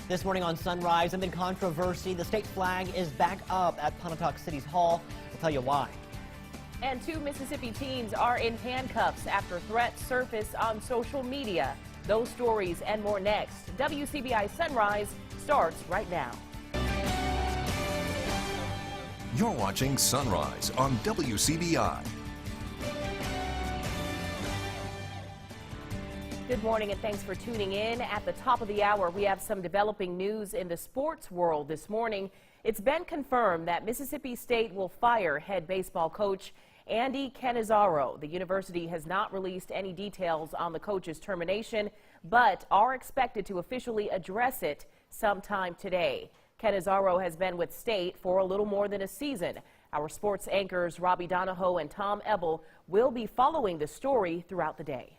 This morning on Sunrise, amid controversy, the state flag is back up at Pontotoc City's Hall. We'll tell you why. And 2 Mississippi teens are in handcuffs after threats surface on social media. Those stories and more next. WCBI Sunrise starts right now. You're watching Sunrise on WCBI. Good morning and thanks for tuning in. At the top of the hour, we have some developing news in the sports world this morning. It's been confirmed that Mississippi State will fire head baseball coach Andy Cannizaro. The university has not released any details on the coach's termination, but are expected to officially address it sometime today. Cannizaro has been with State for a little more than a season. Our sports anchors Robbie Donahoe and Tom Ebel will be following the story throughout the day.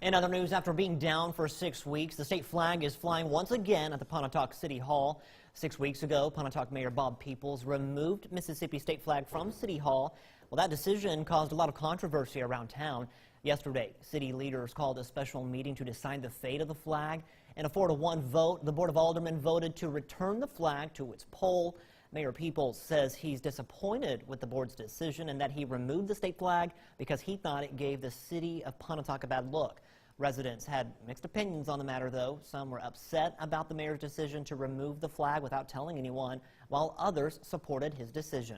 In other news, after being down for 6 weeks, the state flag is flying once again at the Pontotoc City Hall. 6 weeks ago, Pontotoc Mayor Bob Peoples removed Mississippi state flag from City Hall. Well, that decision caused a lot of controversy around town. Yesterday, city leaders called a special meeting to decide the fate of the flag. In a 4-to-1 vote, the Board of Aldermen voted to return the flag to its pole. Mayor Peoples says he's disappointed with the board's decision and that he removed the state flag because he thought it gave the city of Pontotoc a bad look. Residents had mixed opinions on the matter, though. Some were upset about the mayor's decision to remove the flag without telling anyone, while others supported his decision.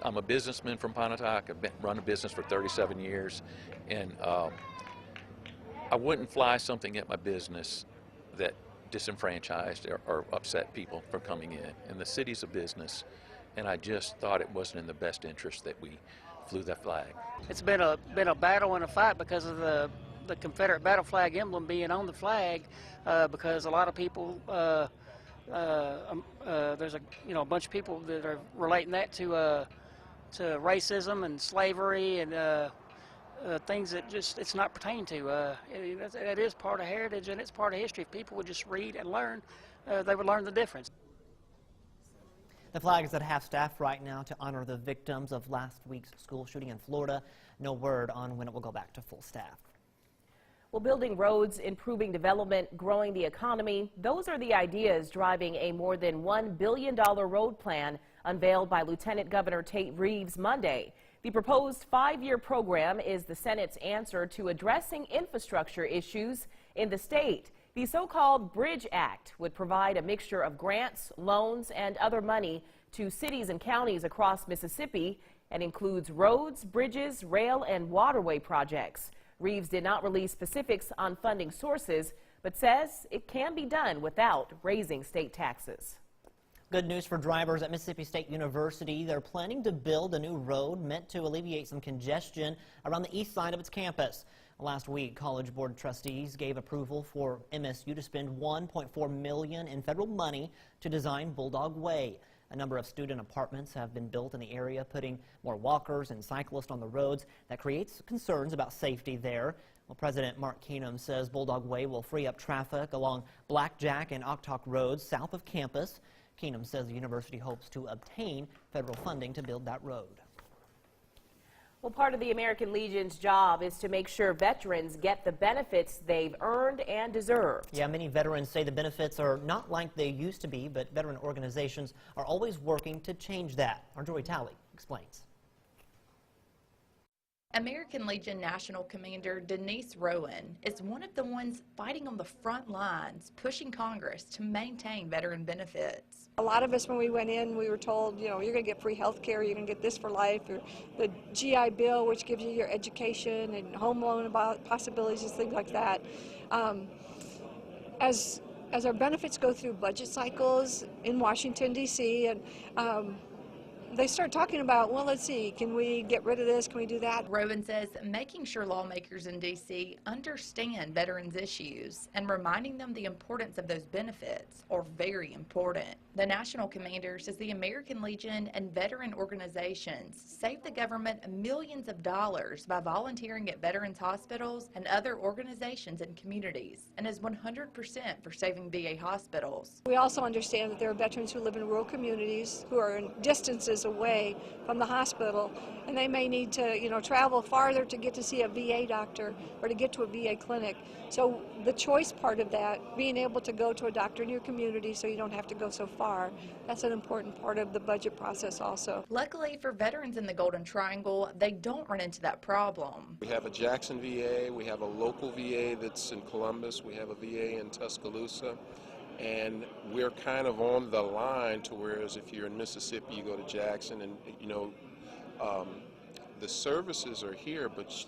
I'm a businessman from Pontotoc. I've run a business for 37 years, and I wouldn't fly something at my business that disenfranchised or upset people from coming in. And the city's a business, and I just thought it wasn't in the best interest that we flew that flag. It's been a battle and a fight because of the Confederate battle flag emblem being on the flag, because a lot of people there's a bunch of people that are relating that to racism and slavery and things that just it's not pertaining to. It is part of heritage and it's part of history. If people would just read and learn, they would learn the difference. The flag is at half-staff right now to honor the victims of last week's school shooting in Florida. No word on when it will go back to full staff. Well, building roads, improving development, growing the economy, those are the ideas driving a more than $1 billion road plan unveiled by Lieutenant Governor Tate Reeves Monday. The proposed 5-year program is the Senate's answer to addressing infrastructure issues in the state. The so-called Bridge Act would provide a mixture of grants, loans, and other money to cities and counties across Mississippi and includes roads, bridges, rail, and waterway projects. Reeves did not release specifics on funding sources, but says it can be done without raising state taxes. Good news for drivers at Mississippi State University. They're planning to build a new road meant to alleviate some congestion around the east side of its campus. Last week, College Board trustees gave approval for MSU to spend $1.4 million in federal money to design Bulldog Way. A number of student apartments have been built in the area, putting more walkers and cyclists on the roads. That creates concerns about safety there. Well, President Mark Keenum says Bulldog Way will free up traffic along Blackjack and Octok roads south of campus. Keenum says the university hopes to obtain federal funding to build that road. Well, part of the American Legion's job is to make sure veterans get the benefits they've earned and deserved. Yeah, many veterans say the benefits are not like they used to be, but veteran organizations are always working to change that. Our Joy Talley explains. American Legion National Commander Denise Rowan is one of the ones fighting on the front lines, pushing Congress to maintain veteran benefits. A lot of us, when we went in, we were told, you're going to get free health care, you're going to get this for life, or the GI Bill, which gives you your education and home loan possibilities and things like that. As our benefits go through budget cycles in Washington, D.C., and they start talking about, well, let's see, can we get rid of this? Can we do that? Rowan says making sure lawmakers in D.C. understand veterans' issues and reminding them the importance of those benefits are very important. The National Commander says the American Legion and veteran organizations save the government millions of dollars by volunteering at veterans hospitals and other organizations and communities, and is 100% for saving VA hospitals. We also understand that there are veterans who live in rural communities who are in distances distances away from the hospital, and they may need to, travel farther to get to see a VA doctor or to get to a VA clinic. So the choice part of that, being able to go to a doctor in your community so you don't have to go so far, that's an important part of the budget process also. Luckily for veterans in the Golden Triangle, they don't run into that problem. We have a Jackson VA, we have a local VA that's in Columbus, we have a VA in Tuscaloosa, and we're kind of on the line to whereas if you're in Mississippi, you go to Jackson, and the services are here, but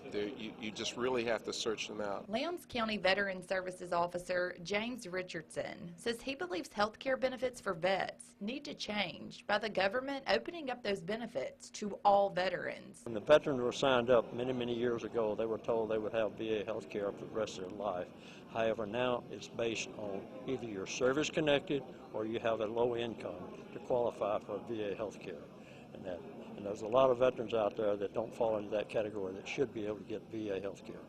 you just really have to search them out. Lowndes County Veteran Services Officer James Richardson says he believes health care benefits for vets need to change by the government opening up those benefits to all veterans. When the veterans were signed up many, many years ago, they were told they would have VA health care for the rest of their life. However, now it's based on either you're service connected or you have a low income to qualify for VA health care. And there's a lot of veterans out there that don't fall into that category that should be able to get VA health care.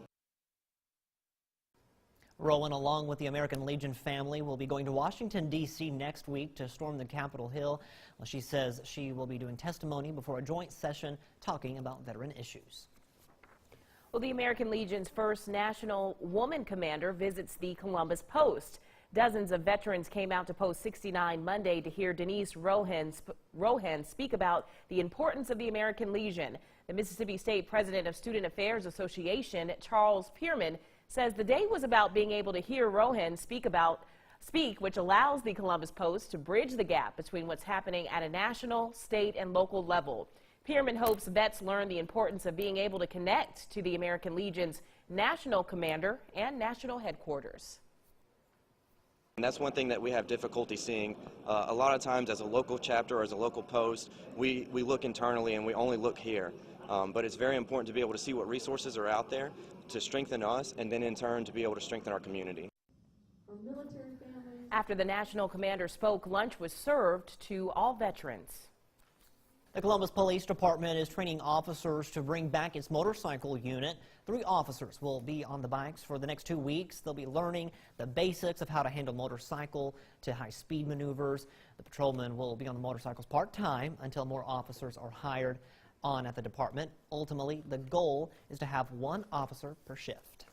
Rowan, along with the American Legion family, will be going to Washington, D.C. next week to storm the Capitol Hill. Well, she says she will be doing testimony before a joint session talking about veteran issues. Well, the American Legion's first national woman commander visits the Columbus Post. Dozens of veterans came out to Post 69 Monday to hear Denise Rohan speak about the importance of the American Legion. The Mississippi State President of Student Affairs Association, Charles Pierman, says the day was about being able to hear Rohan speak, which allows the Columbus Post to bridge the gap between what's happening at a national, state, and local level. Pierman hopes vets learn the importance of being able to connect to the American Legion's national commander and national headquarters. And that's one thing that we have difficulty seeing. A lot of times as a local chapter or as a local post, we look internally and we only look here. But it's very important to be able to see what resources are out there to strengthen us and then in turn to be able to strengthen our community. After the national commander spoke, lunch was served to all veterans. The Columbus Police Department is training officers to bring back its motorcycle unit. 3 officers will be on the bikes for the next 2 weeks. They'll be learning the basics of how to handle motorcycle to high-speed maneuvers. The patrolmen will be on the motorcycles part-time until more officers are hired on at the department. Ultimately, the goal is to have 1 officer per shift.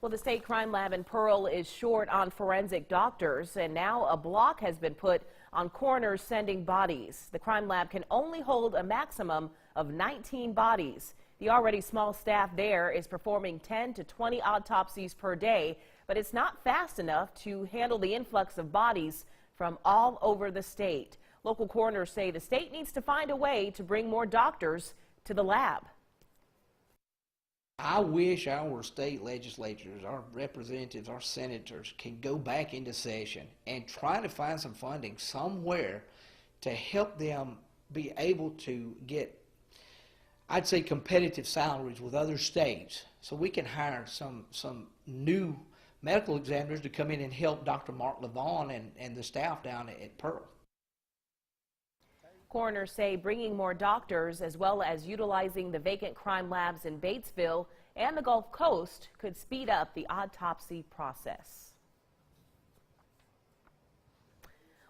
Well, the State Crime Lab in Pearl is short on forensic doctors, and now a block has been put on coroners sending bodies. The crime lab can only hold a maximum of 19 bodies. The already small staff there is performing 10 to 20 autopsies per day, but it's not fast enough to handle the influx of bodies from all over the state. Local coroners say the state needs to find a way to bring more doctors to the lab. I wish our state legislatures, our representatives, our senators can go back into session and try to find some funding somewhere to help them be able to get, I'd say, competitive salaries with other states, so we can hire some new medical examiners to come in and help Dr. Mark Levon and the staff down at Pearl. Coroners say bringing more doctors as well as utilizing the vacant crime labs in Batesville and the Gulf Coast could speed up the autopsy process.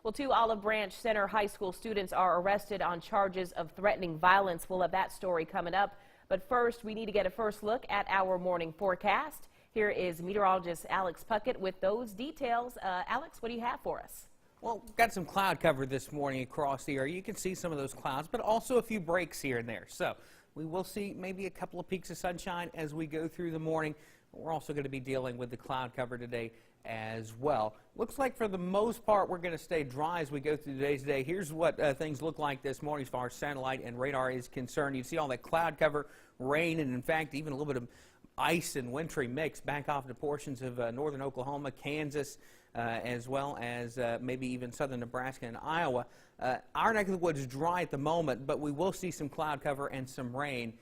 Well, 2 Olive Branch Center High School students are arrested on charges of threatening violence. We'll have that story coming up. But first, we need to get a first look at our morning forecast. Here is meteorologist Alex Puckett with those details. Alex, what do you have for us? Well, we've got some cloud cover this morning across the area. You can see some of those clouds, but also a few breaks here and there. So we will see maybe a couple of peaks of sunshine as we go through the morning. We're also going to be dealing with the cloud cover today as well. Looks like for the most part we're going to stay dry as we go through today's day. Here's what things look like this morning as far as satellite and radar is concerned. You see all that cloud cover, rain, and in fact even a little bit of ice and wintry mix back off into portions of northern Oklahoma, Kansas, as well as maybe even southern Nebraska and Iowa. Our neck of the woods is dry at the moment, but we will see some cloud cover and some rain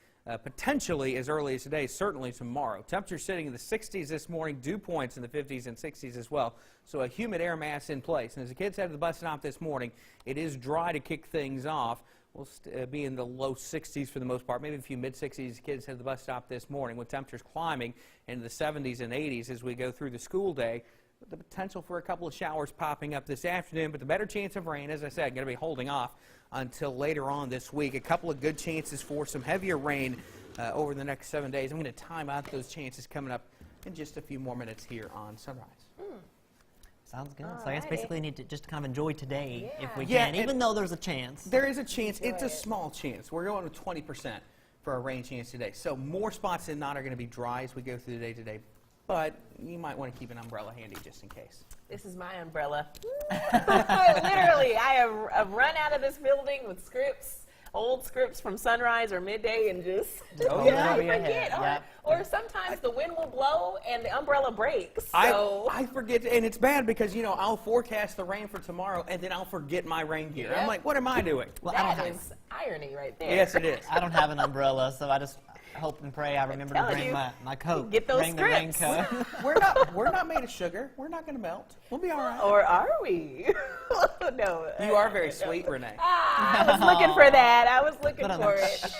potentially as early as today, certainly tomorrow. Temperatures sitting in the 60s this morning, dew points in the 50s and 60s as well, so a humid air mass in place. And as the kids head to the bus stop this morning, it is dry to kick things off. We'll be in the low 60s for the most part, maybe a few mid-60s. Kids head to the bus stop this morning with temperatures climbing into the 70s and 80s as we go through the school day. with the potential for a couple of showers popping up this afternoon, but the better chance of rain, as I said, going to be holding off until later on this week. A couple of good chances for some heavier rain over the next 7 days. I'm going to time out those chances coming up in just a few more minutes here on Sunrise. Sounds good. So I guess basically need to just kind of enjoy today if we Yeah, can, even though there's a chance. There is a chance. It's a small chance. We're going to 20% for a rain chance today. So more spots than not are going to be dry as we go through the day today. But you might want to keep an umbrella handy just in case. This is my umbrella. Literally, I've run out of this building with scripts, old scripts from Sunrise or Midday, and just I forget. Or sometimes the wind will blow and the umbrella breaks. So I forget, and it's bad because, you know, I'll forecast the rain for tomorrow and then I'll forget my rain gear. I'm like, what am I doing? Well, that is irony right there. Yes, it is. I don't have an umbrella, so I just hope and pray I remember to bring my coat. Get those bring scripts. the raincoat. We're not made of sugar. We're not going to melt. We'll be all right. Or are we? No. You are very sweet, Renee. I was looking for that. I was looking for it.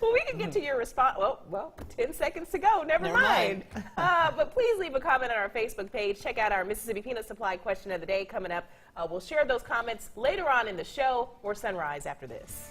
Well, we can get to your response. Well, 10 seconds to go. Never mind. But please leave a comment on our Facebook page. Check out our Mississippi Peanut Supply question of the day coming up. We'll share those comments later on in the show or Sunrise after this.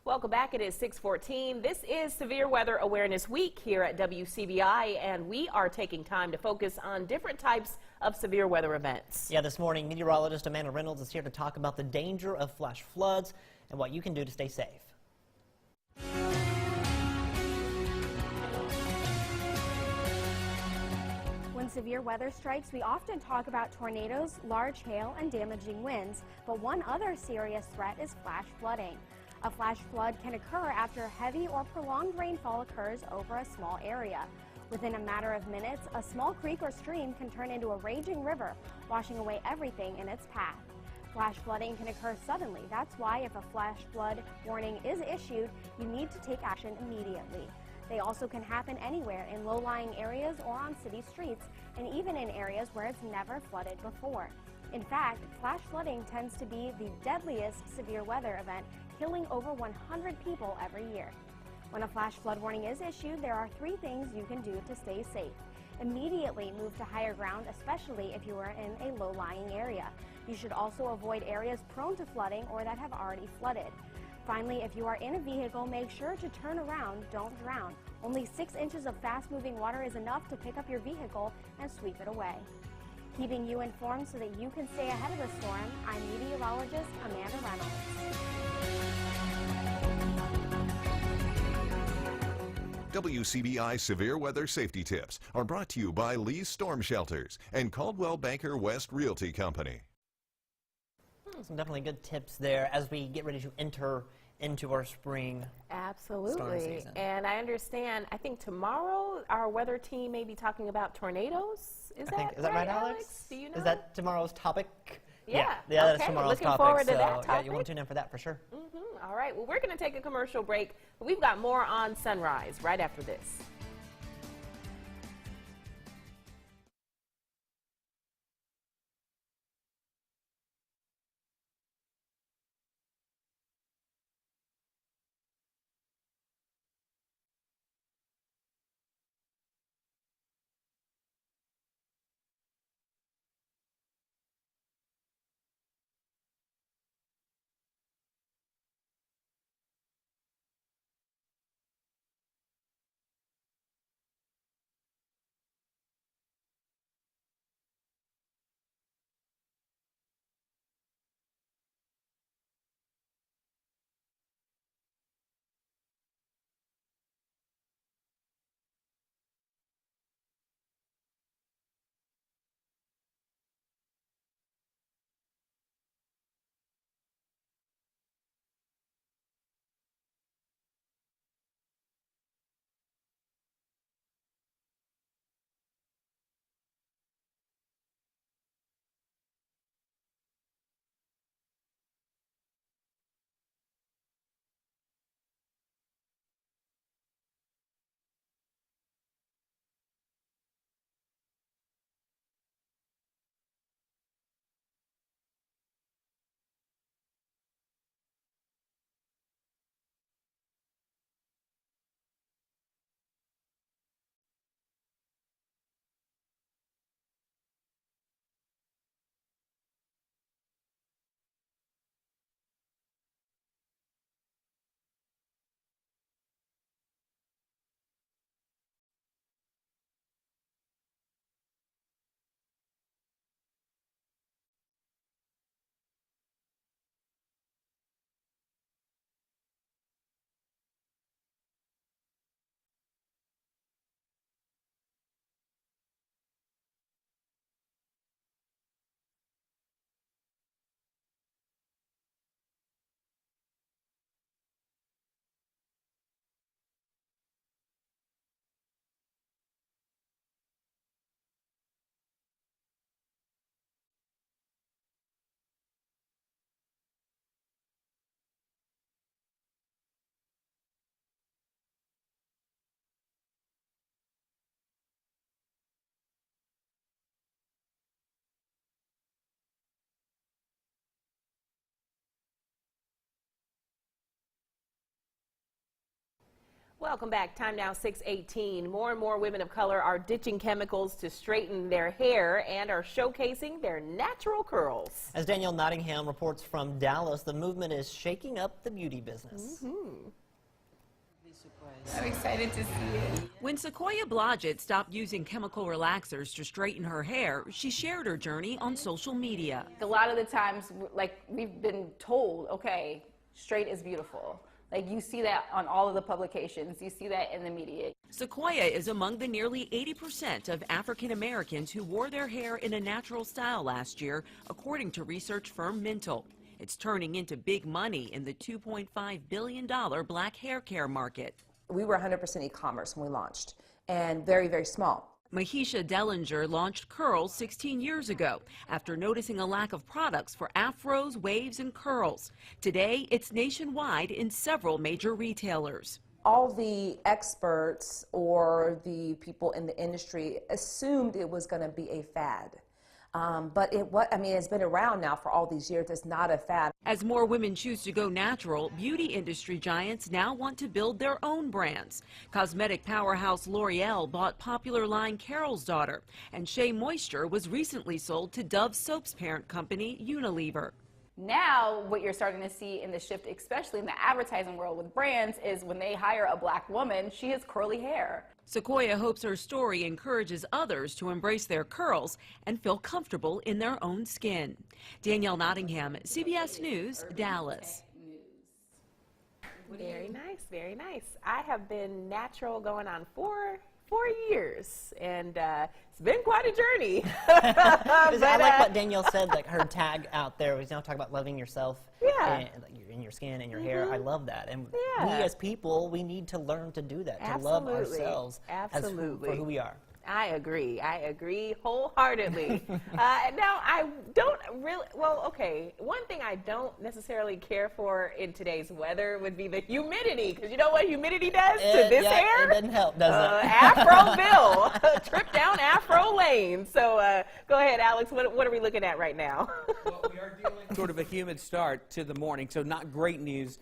Welcome back. It is 6:14. This is Severe Weather Awareness Week here at WCBI, and we are taking time to focus on different types of severe weather events. Yeah, this morning, meteorologist Amanda Reynolds is here to talk about the danger of flash floods and what you can do to stay safe. When severe weather strikes, we often talk about tornadoes, large hail, and damaging winds, but one other serious threat is flash flooding. A flash flood can occur after heavy or prolonged rainfall occurs over a small area. Within a matter of minutes, a small creek or stream can turn into a raging river, washing away everything in its path. Flash flooding can occur suddenly. That's why if a flash flood warning is issued, you need to take action immediately. They also can happen anywhere in low-lying areas or on city streets, and even in areas where it's never flooded before. In fact, flash flooding tends to be the deadliest severe weather event, killing over 100 people every year. When a flash flood warning is issued, there are 3 things you can do to stay safe. Immediately move to higher ground, especially if you are in a low-lying area. You should also avoid areas prone to flooding or that have already flooded. Finally, if you are in a vehicle, make sure to turn around, don't drown. Only 6 inches of fast-moving water is enough to pick up your vehicle and sweep it away. Keeping you informed so that you can stay ahead of the storm, I'm meteorologist Amanda Reynolds. WCBI Severe Weather Safety Tips are brought to you by Lee's Storm Shelters and Caldwell Banker West Realty Company. Some definitely good tips there as we get ready to enter into our spring storm Absolutely. season. And I understand, I think tomorrow our weather team may be talking about tornadoes. Is that right, Alex? Do you know? Is that tomorrow's topic? Yeah. That is Okay, tomorrow's looking topic. forward to so that yeah, you want topic. to tune in for that for sure. All right. Well, we're going to take a commercial break. We've got more on Sunrise right after this. Welcome back. Time now 6:18. More and more women of color are ditching chemicals to straighten their hair and are showcasing their natural curls. As Danielle Nottingham reports from Dallas, the movement is shaking up the beauty business. I'm excited to see it. When Sequoia Blodgett stopped using chemical relaxers to straighten her hair, she shared her journey on social media. A lot of the times, like, we've been told, okay, straight is beautiful. Like, you see that on all of the publications. You see that in the media. Sequoia is among the nearly 80% of African Americans who wore their hair in a natural style last year, according to research firm Mintel. It's turning into big money in the $2.5 billion black hair care market. We were 100% e-commerce when we launched, and very, very small. Mahisha Dellinger launched Curls 16 years ago after noticing a lack of products for afros, waves, and curls. Today, it's nationwide in several major retailers. All the experts or the people in the industry assumed it was going to be a fad. But it's been around now for all these years. It's not a fad. As more women choose to go natural, beauty industry giants now want to build their own brands. Cosmetic powerhouse L'Oreal bought popular line Carol's Daughter, and Shea Moisture was recently sold to Dove Soap's parent company, Unilever. Now, what you're starting to see in the shift, especially in the advertising world with brands, is when they hire a black woman, she has curly hair. Sequoia hopes her story encourages others to embrace their curls and feel comfortable in their own skin. Danielle Nottingham, CBS News, Dallas. Very nice, very nice. I have been natural going on four years, and it's been quite a journey. I like what Danielle said, like her tag out there was now talking about loving yourself. Yeah. And, like, in your skin and your hair. I love that. And Yeah. we as people, we need to learn to do that, to love ourselves for who we are. I agree wholeheartedly. Now, I don't really, one thing I don't necessarily care for in today's weather would be the humidity, because you know what humidity does to this hair? It doesn't help, does it? Afroville, trip down Afro Lane. So go ahead, Alex, what are we looking at right now? Well, we are dealing sort of a humid start to the morning, so not great news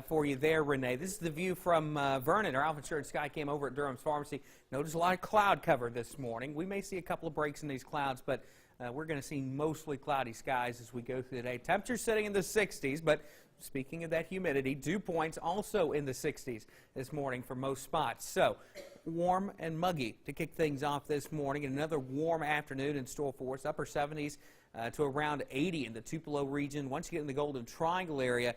for you there, Renee. This is the view from Vernon. Our Alpha Insurance Sky cam over at Durham's Pharmacy. Notice a lot of cloud cover this morning. We may see a couple of breaks in these clouds, but we're going to see mostly cloudy skies as we go through the day. Temperatures sitting in the 60s, but speaking of that humidity, dew points also in the 60s this morning for most spots. So warm and muggy to kick things off this morning, and another warm afternoon in store for us. Upper 70s to around 80 in the Tupelo region. Once you get in the Golden Triangle area,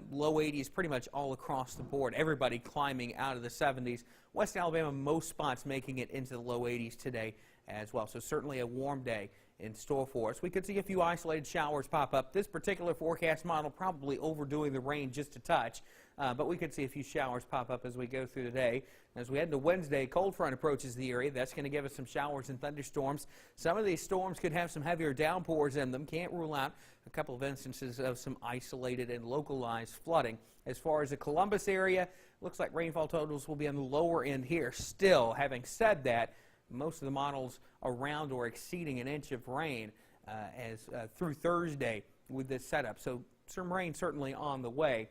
low 80s pretty much all across the board. Everybody climbing out of the 70s. West Alabama, most spots making it into the low 80s today as well. So certainly a warm day in store for us. We could see a few isolated showers pop up. This particular forecast model probably overdoing the rain just a touch, but we could see a few showers pop up as we go through the day. As we head into Wednesday, cold front approaches the area. That's going to give us some showers and thunderstorms. Some of these storms could have some heavier downpours in them. Can't rule out a couple of instances of some isolated and localized flooding. As far as the Columbus area, looks like rainfall totals will be on the lower end here. Still, having said that, most of the models around or exceeding an inch of rain through Thursday with this setup. So some rain certainly on the way.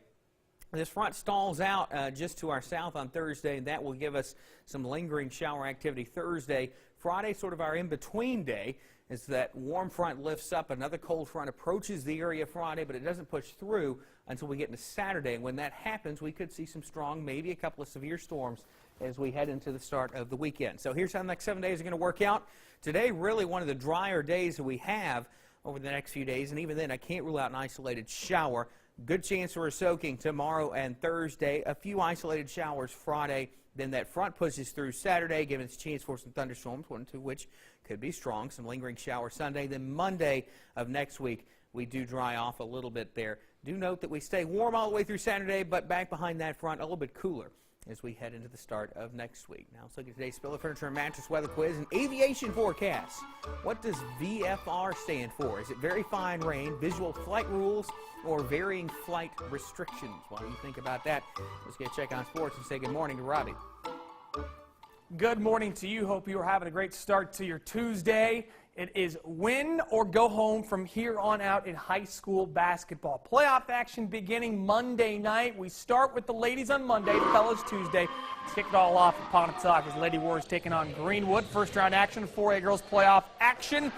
This front stalls out just to our south on Thursday, and that will give us some lingering shower activity Thursday. Friday, sort of our in-between day, as that warm front lifts up. Another cold front approaches the area Friday, but it doesn't push through until we get into Saturday. And when that happens, we could see some strong, maybe a couple of severe storms as we head into the start of the weekend. So here's how the next 7 days are going to work out. Today, really one of the drier days that we have over the next few days, and even then, I can't rule out an isolated shower. Good chance for a soaking tomorrow and Thursday. A few isolated showers Friday. Then that front pushes through Saturday, giving us a chance for some thunderstorms, one or two which could be strong. Some lingering showers Sunday. Then Monday of next week, we do dry off a little bit there. Do note that we stay warm all the way through Saturday, but back behind that front, a little bit cooler as we head into the start of next week. Now let's look at today's Spiller Furniture and Mattress weather quiz and aviation forecast. What does VFR stand for? Is it very fine rain, visual flight rules, or varying flight restrictions? While you think about that, let's get a check on sports and say good morning to Robbie. Good morning to you. Hope you are having a great start to your Tuesday. It is win or go home from here on out in high school basketball. Playoff action beginning Monday night. We start with the ladies on Monday, the fellas Tuesday. Let's kick it all off at Pontotoc as Lady Warriors taking on Greenwood. First round action, 4A girls playoff action.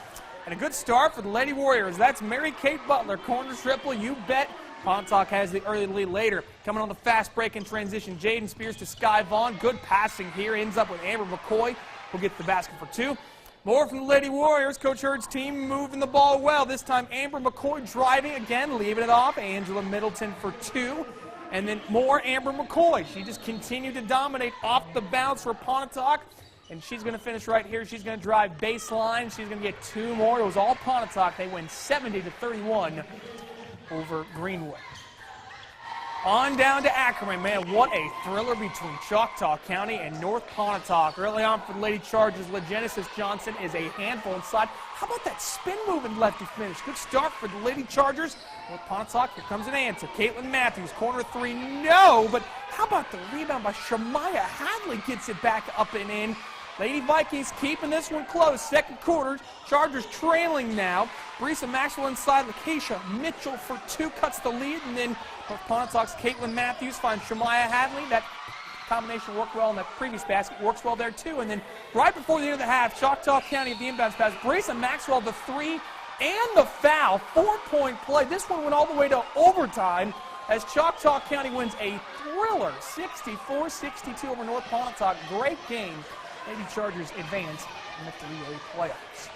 And a good start for the Lady Warriors. That's Mary Kate Butler, corner triple, you bet. Pontotoc has the early lead later. Coming on the fast break and transition, Jaden Spears to Sky Vaughn. Good passing here, ends up with Amber McCoy, who gets the basket for two. More from the Lady Warriors. Coach Hurd's team moving the ball well. This time Amber McCoy driving again, leaving it off. Angela Middleton for two. And then more Amber McCoy. She just continued to dominate off the bounce for Pontotoc. And she's going to finish right here. She's going to drive baseline. She's going to get two more. It was all Pontotoc. They win 70-31 over Greenwood. On down to Ackerman. Man, what a thriller between Choctaw County and North Pontotoc. Early on for the Lady Chargers, LaGenesis Johnson is a handful inside. How about that spin move and lefty finish? Good start for the Lady Chargers. North Pontotoc, here comes an answer. Caitlin Matthews, corner three, no. But how about the rebound by Shamaya Hadley gets it back up and in. Lady Vikings keeping this one close. Second quarter, Chargers trailing now. Brisa Maxwell inside. Lakeisha Mitchell for 2 cuts the lead. And then North Pontotoc Caitlin Matthews finds Shemaya Hadley. That combination worked well in that previous basket. Works well there too. And then right before the end of the half, Choctaw County at the inbounds pass. Brisa Maxwell the 3 and the foul. 4-point play. This one went all the way to overtime as Choctaw County wins a thriller 64-62 over North Pontotoc. Great game. Lady Chargers advance in the 3A playoffs.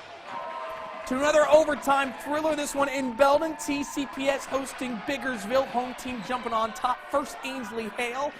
To another overtime thriller, this one in Belden. TCPS hosting Biggersville. Home team jumping on top. First Ainsley Hale.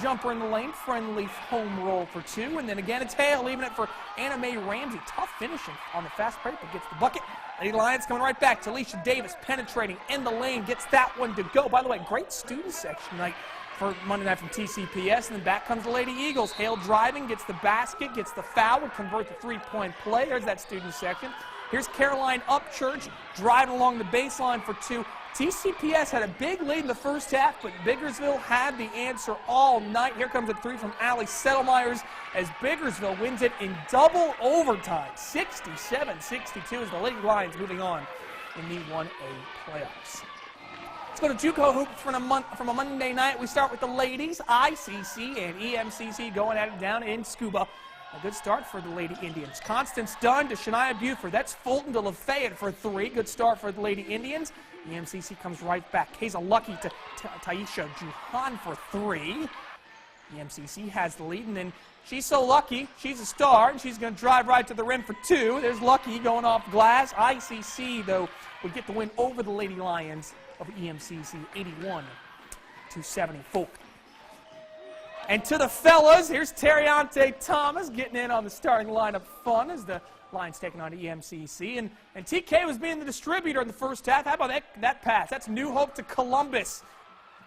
Jumper in the lane. Friendly home roll for 2. And then again it's Hale leaving it for Anna Mae Ramsey. Tough finishing on the fast break, but gets the bucket. Lady Lions coming right back. Talisha Davis penetrating in the lane. Gets that one to go. By the way, great student section tonight for Monday night from TCPS. And then back comes the Lady Eagles. Hale driving, gets the basket, gets the foul, would convert the 3-point play. There's that student section. Here's Caroline Upchurch driving along the baseline for 2. TCPS had a big lead in the first half, but Biggersville had the answer all night. Here comes a 3 from Allie Settlemyers as Biggersville wins it in double overtime. 67-62 as the Lady Lions moving on in the 1A playoffs. Let's go to JUCO hoops from a Monday night. We start with the ladies. ICC and EMCC going at it down in Scuba. A good start for the Lady Indians. Constance Dunn to Shania Buford. That's Fulton to Lafayette for 3. Good start for the Lady Indians. EMCC comes right back. Hazel Lucky to Taisha Juhan for 3. EMCC has the lead, and then she's so lucky. She's a star, and she's going to drive right to the rim for 2. There's Lucky going off glass. ICC, though, would get the win over the Lady Lions of EMCC, 81-74. And to the fellas, here's Terriante Thomas getting in on the starting lineup fun as the Lions taking on EMCC. And TK was being the distributor in the first half. How about that pass? That's New Hope to Columbus.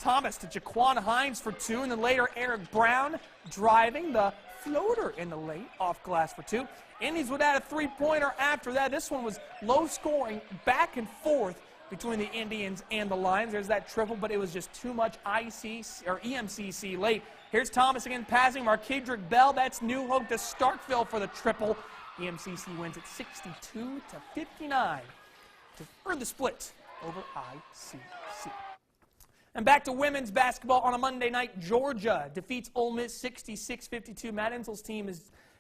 Thomas to Jaquan Hines for 2, and then later Eric Brown driving the floater in the lane off glass for 2. Indians would add a 3-pointer after that. This one was low scoring, back and forth between the Indians and the Lions. There's that triple, but it was just too much EMCC late. Here's Thomas again passing. Marquedrick Bell, that's New Hope to Starkville for the triple. EMCC wins at 62-59 to earn the split over ICC. And back to women's basketball on a Monday night. Georgia defeats Ole Miss 66-52. Matt Insel's team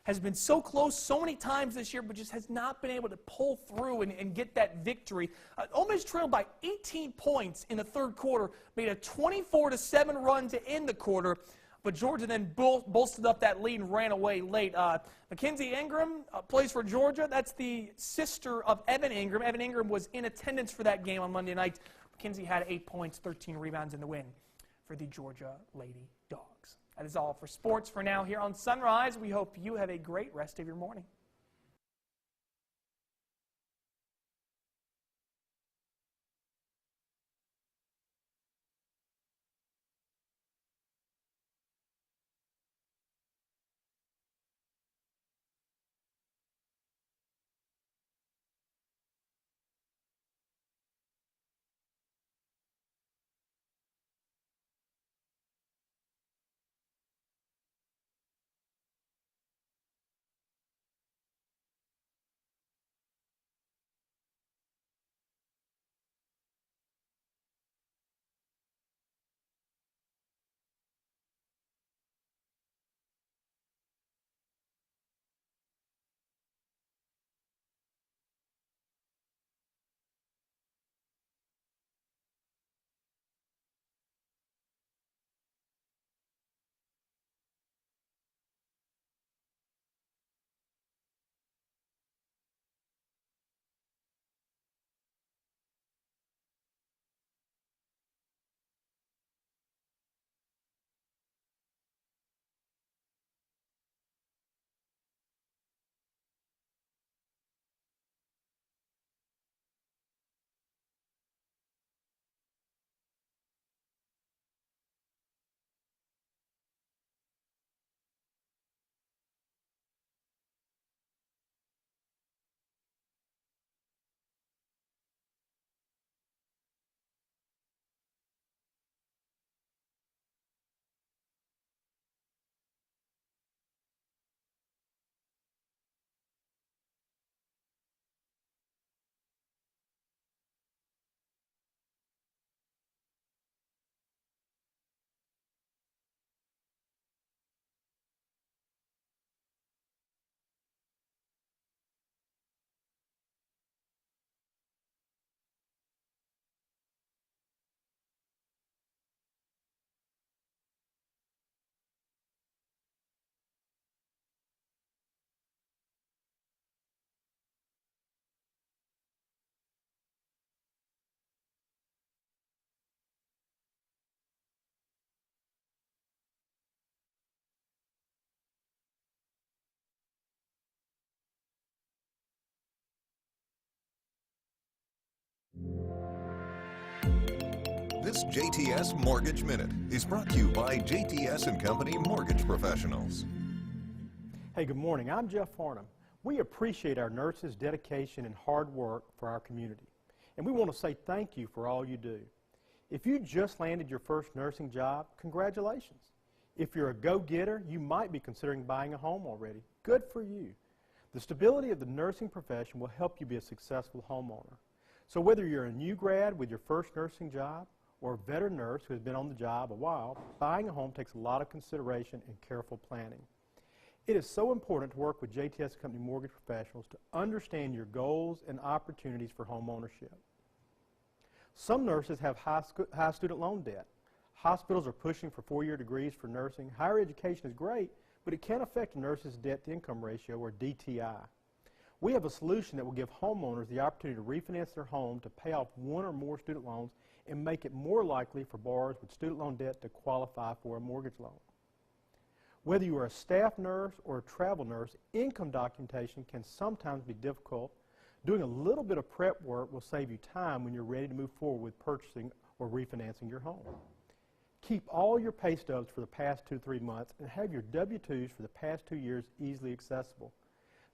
has been so close so many times this year, but just has not been able to pull through and get that victory. Ole Miss trailed by 18 points in the third quarter, made a 24-7 run to end the quarter, but Georgia then bolstered up that lead and ran away late. Mackenzie Ingram plays for Georgia. That's the sister of Evan Ingram. Evan Ingram was in attendance for that game on Monday night. Mackenzie had 8 points, 13 rebounds in the win for the Georgia Lady Dogs. That is all for sports for now here on Sunrise. We hope you have a great rest of your morning. This JTS Mortgage Minute is brought to you by JTS and Company Mortgage Professionals. Hey, good morning. I'm Jeff Farnham. We appreciate our nurses' dedication and hard work for our community, and we want to say thank you for all you do. If you just landed your first nursing job, congratulations. If you're a go-getter, you might be considering buying a home already. Good for you. The stability of the nursing profession will help you be a successful homeowner. So whether you're a new grad with your first nursing job or a veteran nurse who has been on the job a while, buying a home takes a lot of consideration and careful planning. It is so important to work with JTS Company Mortgage Professionals to understand your goals and opportunities for home ownership. Some nurses have high student loan debt. Hospitals are pushing for 4-year degrees for nursing. Higher education is great, but it can affect a nurse's debt-to-income ratio, or DTI. We have a solution that will give homeowners the opportunity to refinance their home to pay off one or more student loans and make it more likely for borrowers with student loan debt to qualify for a mortgage loan. Whether you are a staff nurse or a travel nurse, income documentation can sometimes be difficult. Doing a little bit of prep work will save you time when you're ready to move forward with purchasing or refinancing your home. Keep all your pay stubs for the past 2-3 months and have your W-2s for the past 2 years easily accessible.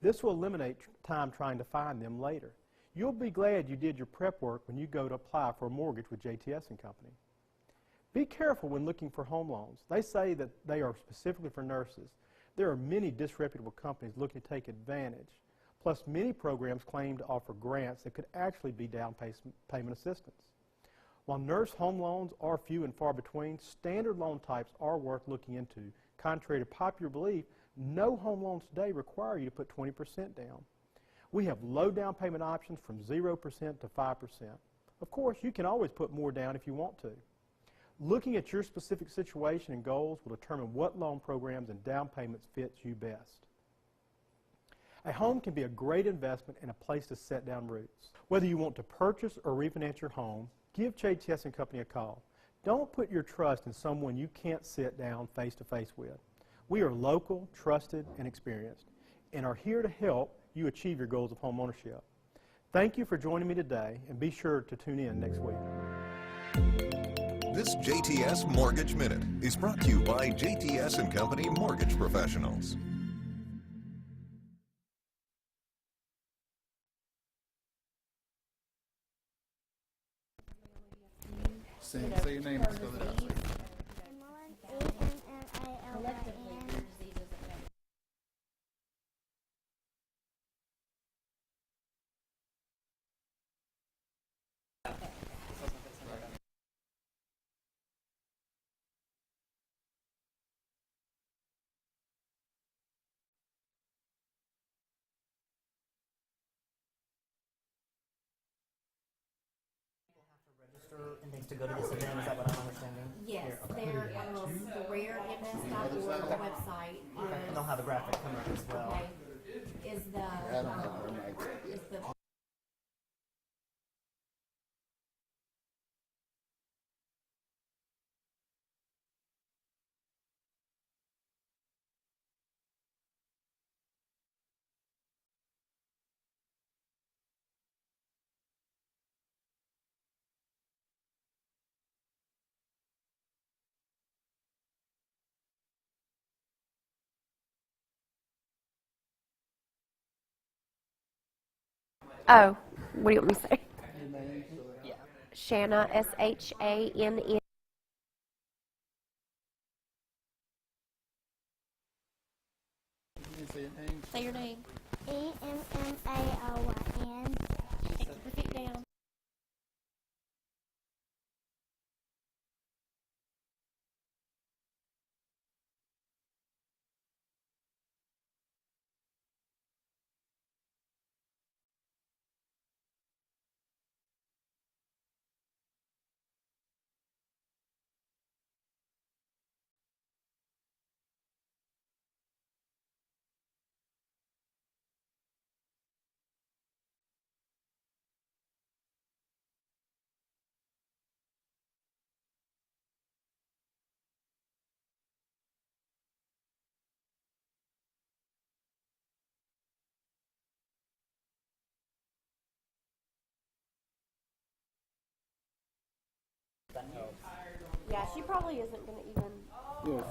This will eliminate time trying to find them later. You'll be glad you did your prep work when you go to apply for a mortgage with JTS & Company. Be careful when looking for home loans. They say that they are specifically for nurses. There are many disreputable companies looking to take advantage. Plus, many programs claim to offer grants that could actually be down payment assistance. While nurse home loans are few and far between, standard loan types are worth looking into. Contrary to popular belief, no home loans today require you to put 20% down. We have low down payment options from 0% to 5%. Of course, you can always put more down if you want to. Looking at your specific situation and goals will determine what loan programs and down payments fits you best. A home can be a great investment and a place to set down roots. Whether you want to purchase or refinance your home, give JTS & Company a call. Don't put your trust in someone you can't sit down face-to-face with. We are local, trusted, and experienced, and are here to help you achieve your goals of home ownership. Thank you for joining me today, and be sure to tune in next week. This JTS Mortgage Minute is brought to you by JTS and Company Mortgage Professionals. Say your name and spell it out. Register and things to go to this event, is that what I'm understanding? Yes, Here, okay. there the rarems.org website Okay, and they'll have a graphic coming up as well. is the Oh, what do you want me to say? Yeah. Shanna, S-H-A-N-N. say your name. E-M-M-A-O-N. Repeat down. That helps. Yeah, she probably isn't going to even. Yes.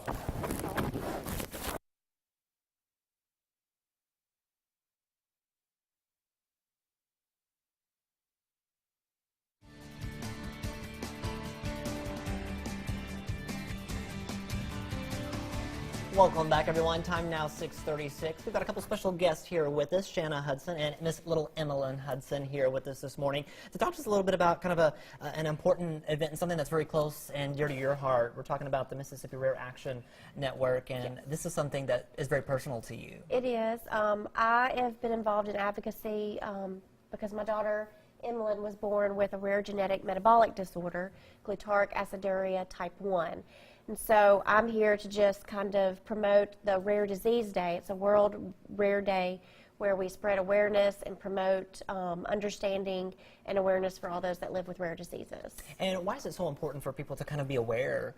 Welcome back, everyone. Time now 6:36. We've got a couple special guests here with us, Shanna Hudson and Miss Little Emmeline Hudson here with us this morning to talk to us a little bit about kind of an important event and something that's very close and dear to your heart. We're talking about the Mississippi Rare Action Network, and this is something that is very personal to you. It is. I have been involved in advocacy because my daughter Emmeline was born with a rare genetic metabolic disorder, glutaric aciduria type 1. And so I'm here to just kind of promote the Rare Disease Day. It's a World Rare Day where we spread awareness and promote understanding and awareness for all those that live with rare diseases. And why is it so important for people to kind of be aware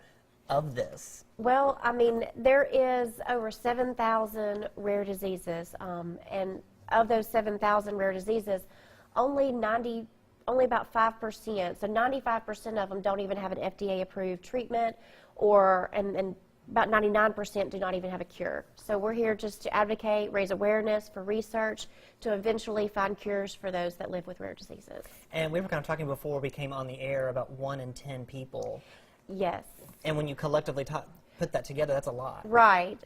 of this? Well, I mean, there is over 7,000 rare diseases, and of those 7,000 rare diseases, only about 5%, so 95% of them don't even have an FDA-approved treatment, and about 99% do not even have a cure. So we're here just to advocate, raise awareness for research, to eventually find cures for those that live with rare diseases. And we were kind of talking before we came on the air about 1 in 10 people. Yes. And when you collectively put that together, that's a lot. Right.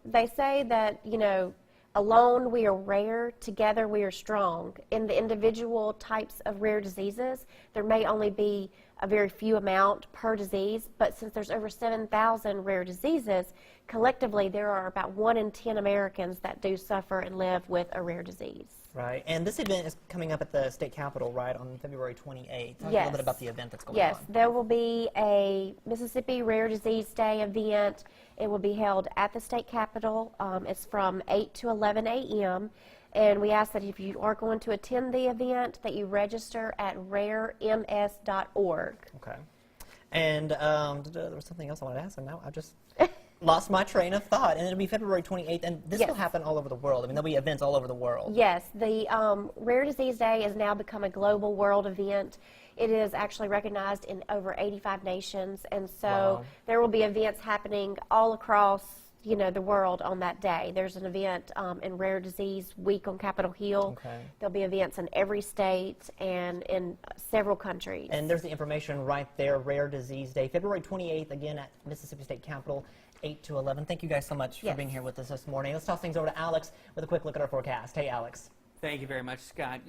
They say that, you know, alone we are rare, together we are strong. In the individual types of rare diseases, there may only be a very few amount per disease, but since there's over 7,000 rare diseases, collectively there are about 1 in 10 Americans that do suffer and live with a rare disease. Right, and this event is coming up at the state capitol, right, on February 28th. Talk a Yes. little bit about the event that's going Yes, on. there will be a Mississippi Rare Disease Day event. It will be held at the state capitol. It's from 8 to 11 a.m. And we ask that if you are going to attend the event, that you register at rarems.org. Okay. And there was something else I wanted to ask, and now I just lost my train of thought. And it'll be February 28th, and this will happen all over the world. I mean, there'll be events all over the world. Yes, the Rare Disease Day has now become a global world event. It is actually recognized in over 85 nations, and so there will be events happening all across, you know, the world on that day. There's an event in Rare Disease Week on Capitol Hill. Okay. There'll be events in every state and in several countries. And there's the information right there, Rare Disease Day, February 28th, again at Mississippi State Capitol, 8 to 11. Thank you guys so much for being here with us this morning. Let's toss things over to Alex with a quick look at our forecast. Hey, Alex. Thank you very much, Scott.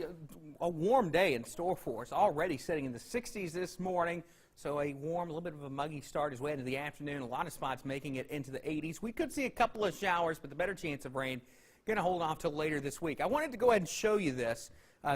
A warm day in store for us, already sitting in the 60s this morning. So a warm, a little bit of a muggy start as we head into the afternoon. A lot of spots making it into the 80s. We could see a couple of showers, but the better chance of rain going to hold off till later this week. I wanted to go ahead and show you this.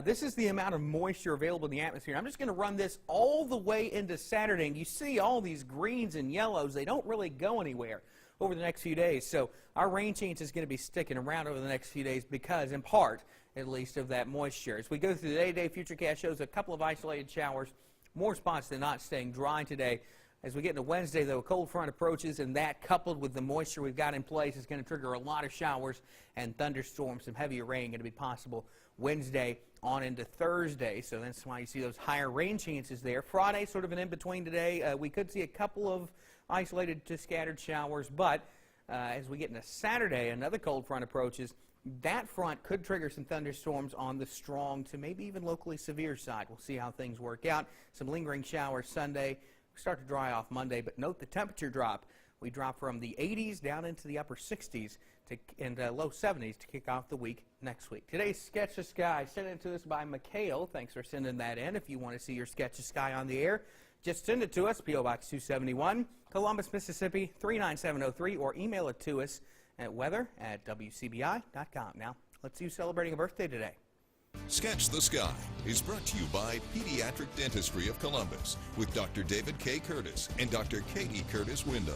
This is the amount of moisture available in the atmosphere. I'm just going to run this all the way into Saturday. And you see all these greens and yellows. They don't really go anywhere over the next few days. So our rain chance is going to be sticking around over the next few days because, in part, at least, of that moisture. As we go through the day-to-day futurecast shows a couple of isolated showers. More spots than not staying dry today. As we get into Wednesday, though, a cold front approaches, and that, coupled with the moisture we've got in place, is going to trigger a lot of showers and thunderstorms. Some heavier rain going to be possible Wednesday on into Thursday. So that's why you see those higher rain chances there. Friday, sort of an in-between today. We could see a couple of isolated to scattered showers, but as we get into Saturday, another cold front approaches. That front could trigger some thunderstorms on the strong to maybe even locally severe side. We'll see how things work out. Some lingering showers Sunday. We start to dry off Monday, but note the temperature drop. We drop from the 80s down into the upper 60s and low 70s to kick off the week next week. Today's Sketch of Sky sent in to us by Mikhail. Thanks for sending that in. If you want to see your Sketch of Sky on the air, just send it to us, P.O. Box 271, Columbus, Mississippi 39703, or email it to us at weather@wcbi.com. Now, let's see who's celebrating a birthday today. Sketch the Sky is brought to you by Pediatric Dentistry of Columbus with Dr. David K. Curtis and Dr. Katie Curtis Wyndham.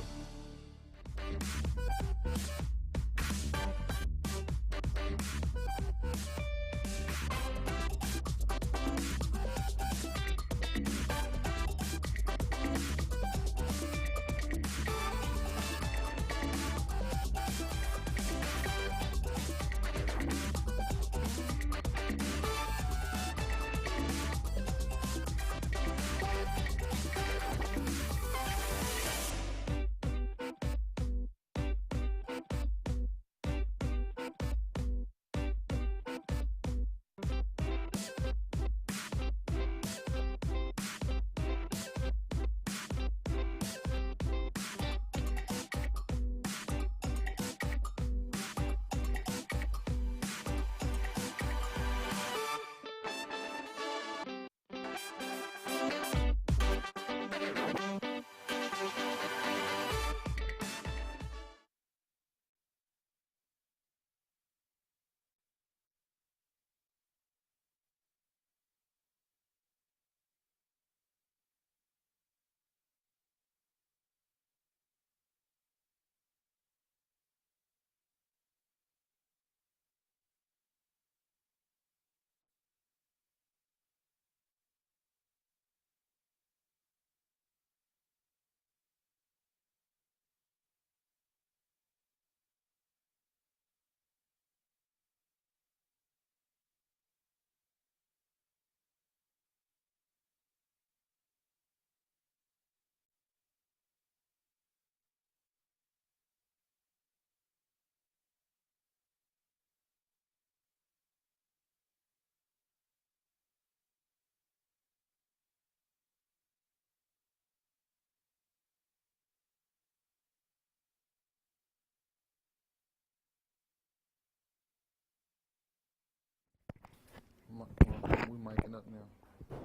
We miking up now.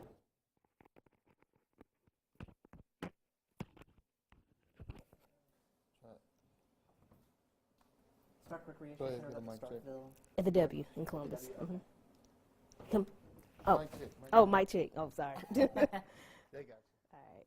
Stark Recreation Go ahead, Center get a up in mic check. Starkville. At the W in Columbus. Oh, Mic check, mic oh, mic check. Oh, sorry. They got you. All right.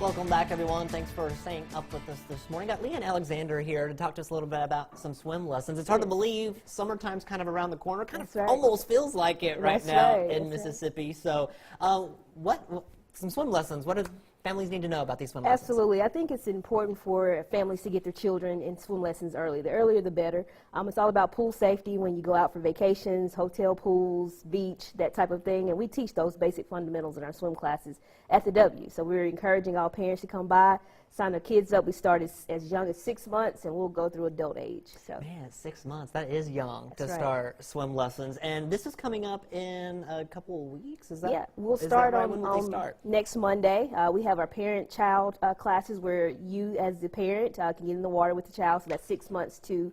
Welcome back, everyone. Thanks for staying up with us this morning. Got Leanne Alexander here to talk to us a little bit about some swim lessons. It's hard to believe summertime's kind of around the corner. Kind of almost feels like it right now in Mississippi. So, some swim lessons? What do families need to know about these swim lessons? Absolutely. I think it's important for families to get their children in swim lessons early. The earlier, the better. It's all about pool safety when you go out for vacations, hotel pools, beach, that type of thing. And we teach those basic fundamentals in our swim classes at the W. So we're encouraging all parents to come by, sign their kids up. We start as young as 6 months, and we'll go through adult age. So Man, 6 months. That is young to That's right. start swim lessons. And this is coming up in a couple of weeks. Is that? Yeah, we'll is start that right? on, When will they start? next Monday. We have our parent-child classes where you, as the parent, can get in the water with the child. So that's 6 months to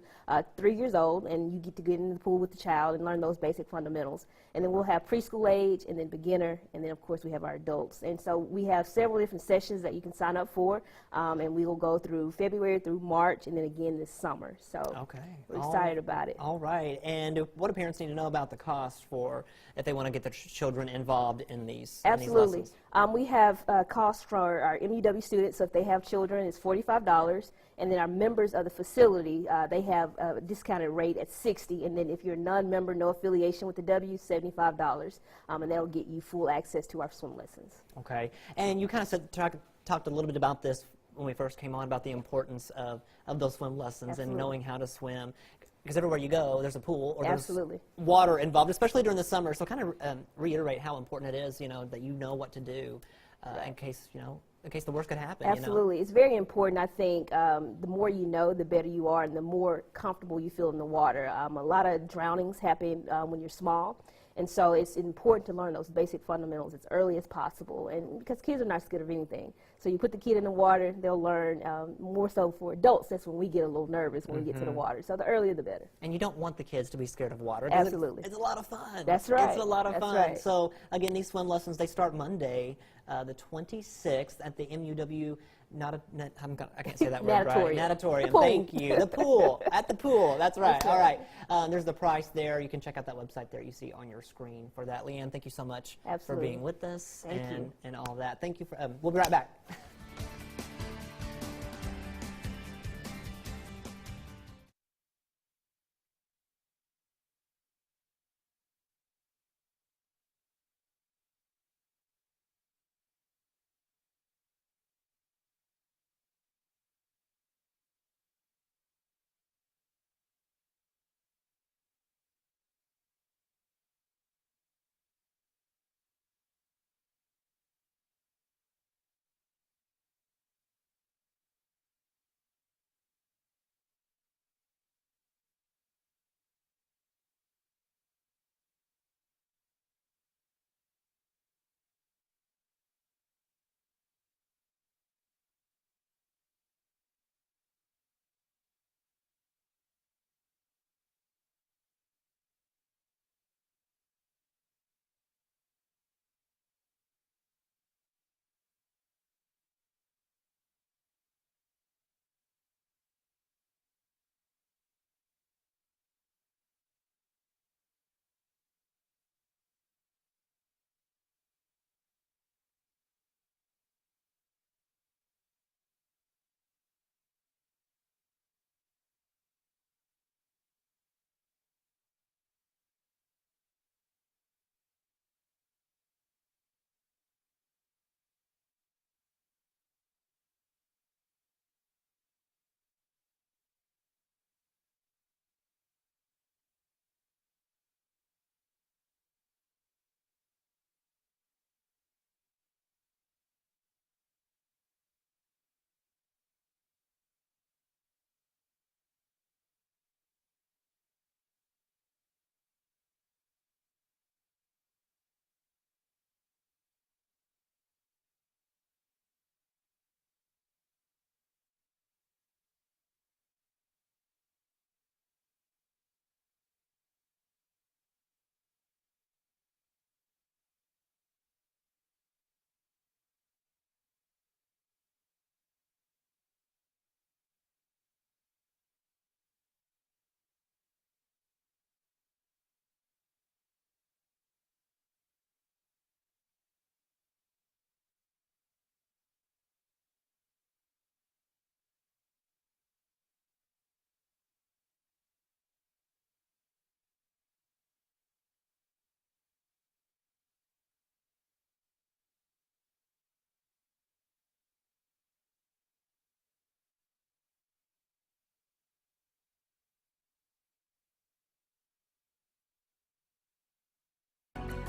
3 years old, and you get to get in the pool with the child and learn those basic fundamentals. And then we'll have preschool age, and then beginner, and then of course we have our adults. And so we have several different sessions that you can sign up for, and we will go through February through March, and then again this summer. So we're excited about it. All right. And what do parents need to know about the cost for if they want to get their children involved in these? Absolutely. In these lessons? We have costs for our MUW students, so if they have children, it's $45. And then our members of the facility, they have a discounted rate at $60. And then if you're a non-member, no affiliation with the W, $75. And that'll get you full access to our swim lessons. Okay. And you kind of talked a little bit about this when we first came on, about the importance of those swim lessons Absolutely. and knowing how to swim. Because everywhere you go, there's a pool or Absolutely. there's water involved, especially during the summer. So kind of reiterate how important it is, that you know what to do in case the worst could happen. Absolutely. It's very important. I think the more you know, the better you are, and the more comfortable you feel in the water. A lot of drownings happen when you're small. And so it's important to learn those basic fundamentals as early as possible, and because kids are not scared of anything. So you put the kid in the water, they'll learn. More so for adults, that's when we get a little nervous when we get to the water. So the earlier the better. And you don't want the kids to be scared of water. 'Cause Absolutely. It's a lot of fun. That's right. It's a lot of That's fun. right. So again, these swim lessons, they start Monday, the 26th at the MUW. I can't say that word right. Natatorium. Natatorium. The pool. Thank you. The pool. At the pool. That's right. That's All right. right. There's the price there. You can check out that website there you see on your screen for that. Leanne, thank you so much for being with us and all that. Thank you for. We'll be right back.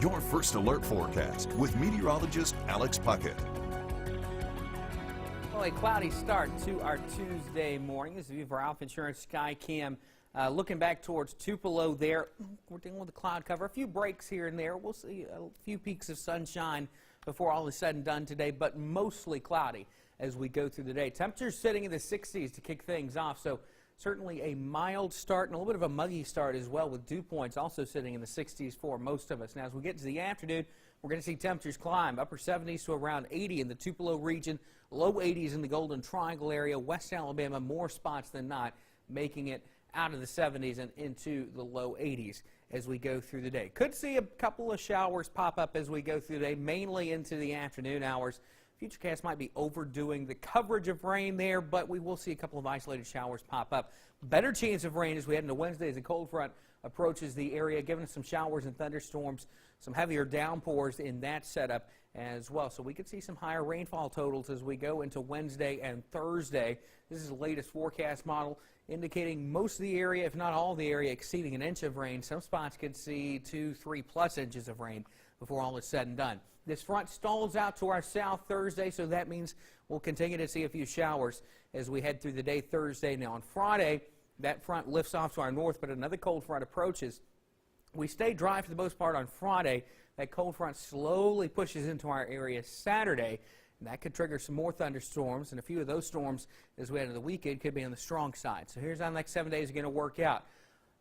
Your first alert forecast with meteorologist Alex Puckett. Well, a cloudy start to our Tuesday morning. This is a view of our Alpha Insurance Skycam. Looking back towards Tupelo there, we're dealing with the cloud cover. A few breaks here and there. We'll see a few peaks of sunshine before all is said and done today, but mostly cloudy as we go through the day. Temperatures sitting in the 60s to kick things off, so certainly a mild start and a little bit of a muggy start as well, with dew points also sitting in the 60s for most of us. Now, as we get to the afternoon, we're going to see temperatures climb, upper 70s to around 80 in the Tupelo region, low 80s in the Golden Triangle area, West Alabama, more spots than not, making it out of the 70s and into the low 80s as we go through the day. Could see a couple of showers pop up as we go through the day, mainly into the afternoon hours. Futurecast might be overdoing the coverage of rain there, but we will see a couple of isolated showers pop up. Better chance of rain as we head into Wednesday as a cold front approaches the area, giving us some showers and thunderstorms, some heavier downpours in that setup as well. So we could see some higher rainfall totals as we go into Wednesday and Thursday. This is the latest forecast model indicating most of the area, if not all of the area, exceeding an inch of rain. Some spots could see 2, 3+ inches of rain before all is said and done. This front stalls out to our south Thursday, so that means we'll continue to see a few showers as we head through the day Thursday. Now on Friday, that front lifts off to our north, but another cold front approaches. We stay dry for the most part on Friday. That cold front slowly pushes into our area Saturday, and that could trigger some more thunderstorms, and a few of those storms as we head into the weekend could be on the strong side. So here's how the next 7 days are going to work out.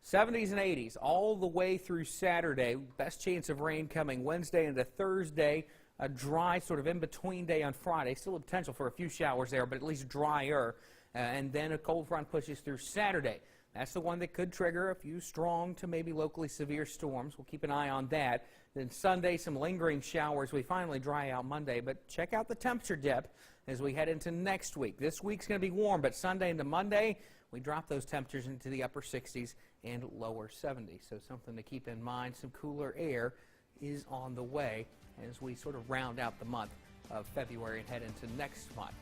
70s and 80s all the way through Saturday. Best chance of rain coming Wednesday into Thursday. A dry sort of in-between day on Friday. Still a potential for a few showers there, but at least drier. And then a cold front pushes through Saturday. That's the one that could trigger a few strong to maybe locally severe storms. We'll keep an eye on that. Then Sunday, some lingering showers. We finally dry out Monday, but check out the temperature dip as we head into next week. This week's going to be warm, but Sunday into Monday, we drop those temperatures into the upper 60s and lower 70s. So something to keep in mind. Some cooler air is on the way as we sort of round out the month of February and head into next month.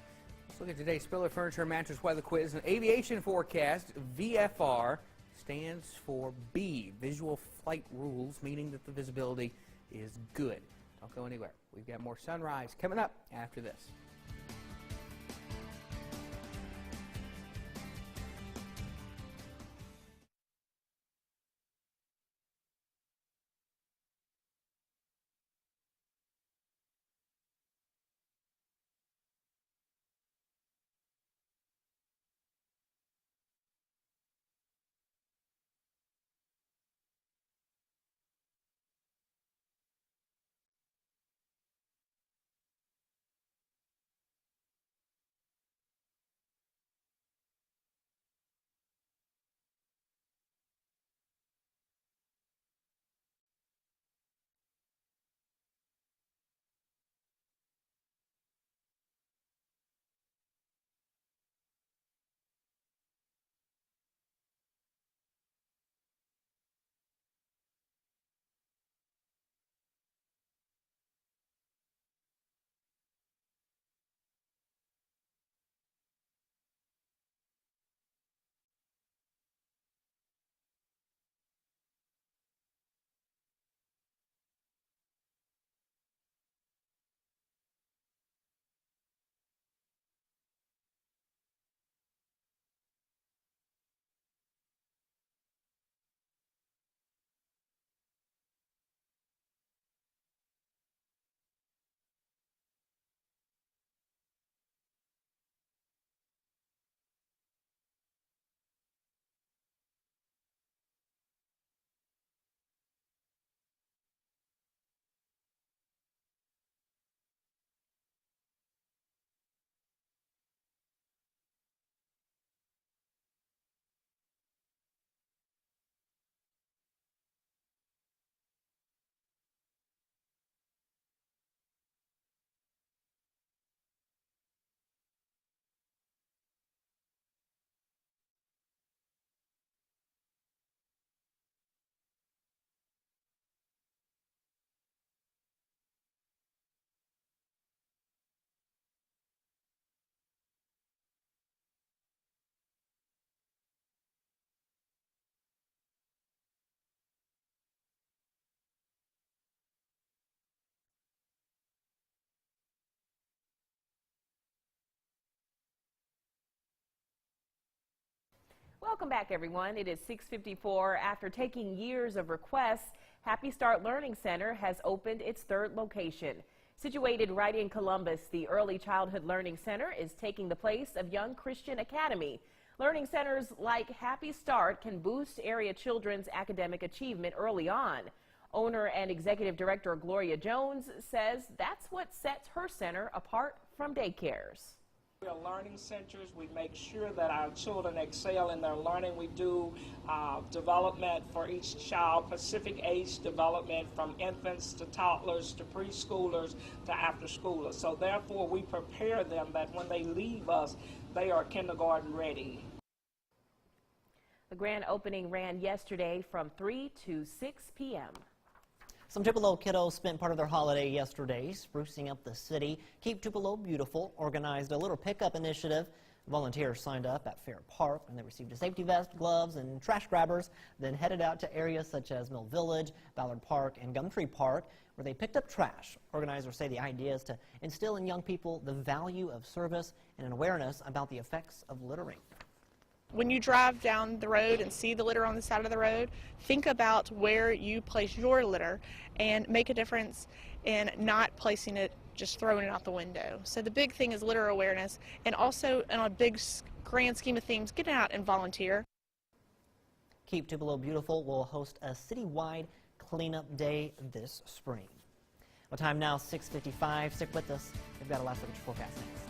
Let's look at today's Spiller Furniture and Mattress Weather Quiz. An aviation forecast, VFR, stands for B, Visual Flight Rules, meaning that the visibility is good. Don't go anywhere. We've got more sunrise coming up after this. Welcome back, everyone. It is 6:54. After taking years of requests, Happy Start Learning Center has opened its third location. Situated right in Columbus, the Early Childhood Learning Center is taking the place of Young Christian Academy. Learning centers like Happy Start can boost area children's academic achievement early on. Owner and Executive Director Gloria Jones says that's what sets her center apart from daycares. We are learning centers. We make sure that our children excel in their learning. We do development for each child, Pacific age development from infants to toddlers to preschoolers to after schoolers. So therefore we prepare them that when they leave us, they are kindergarten ready. The grand opening ran yesterday from 3 to 6 p.m. Some Tupelo kiddos spent part of their holiday yesterday sprucing up the city. Keep Tupelo Beautiful organized a litter pickup initiative. Volunteers signed up at Fair Park and they received a safety vest, gloves, and trash grabbers, then headed out to areas such as Mill Village, Ballard Park, and Gumtree Park, where they picked up trash. Organizers say the idea is to instill in young people the value of service and an awareness about the effects of littering. When you drive down the road and see the litter on the side of the road, think about where you place your litter and make a difference in not placing it, just throwing it out the window. So the big thing is litter awareness, and also on a big grand scheme of things, get out and volunteer. Keep Tupelo Beautiful will host a citywide cleanup day this spring. Well, time now 6:55. Stick with us. We've got a last temperature forecast next.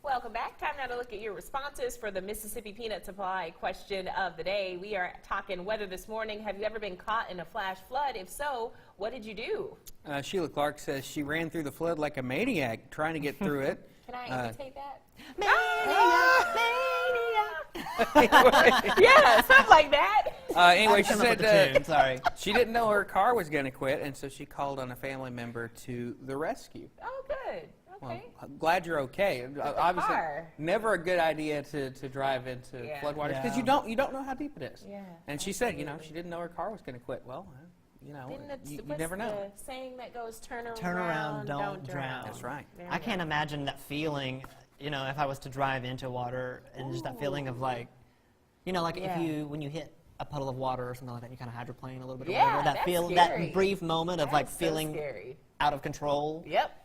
Welcome back. Time now to look at your responses for the Mississippi Peanut Supply question of the day. We are talking weather this morning. Have you ever been caught in a flash flood? If so, what did you do? Sheila Clark says she ran through the flood like a maniac trying to get through it. Can I imitate that? Maniac! Yeah, something like that. Anyway, she said sorry. She didn't know her car was going to quit, and so she called on a family member to the rescue. Oh, good. Well, Okay. I'm glad you're okay. Obviously, car. never a good idea to drive into floodwaters because you don't know how deep it is. Yeah. And she said, you know, she didn't know her car was going to quit. Well, you know, Didn't you what's never know. the saying that goes, turn around, don't drown. That's right. I can't imagine that feeling, you know, if I was to drive into water and just that feeling of like, you know, like Yeah. when you hit a puddle of water or something like that, you kind of hydroplane a little bit. Or Yeah, whatever. that's That scary. brief moment of like That's so feeling scary. out of control. Yep.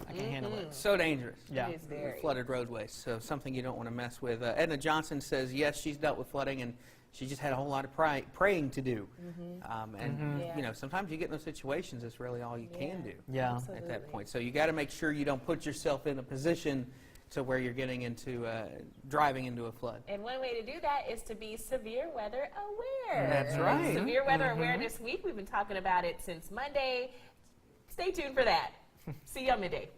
I can't handle it. So dangerous. Yeah. It is very. Flooded roadways, so something you don't want to mess with. Edna Johnson says yes, she's dealt with flooding, and she just had a whole lot of praying to do. And Yeah. you know, sometimes you get in those situations, it's really all you can do. Yeah. At that Absolutely. point. So you got to make sure you don't put yourself in a position to where you're getting into driving into a flood. And one way to do that is to be severe weather aware. That's right. Severe weather awareness week. We've been talking about it since Monday. Stay tuned for that. See you on midday.